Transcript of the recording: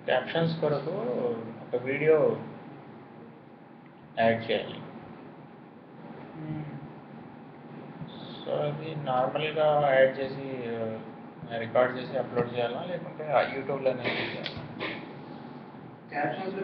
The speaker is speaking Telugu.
క్యాప్షన్స్ కొరకు ఒక వీడియో యాడ్ చేయాలి. సో అది నార్మల్గా యాడ్ చేసి రికార్డ్ చేసి అప్లోడ్ చేయాలా, లేకుంటే యూట్యూబ్లోనే చేయాలా? క్యాప్షన్స్లో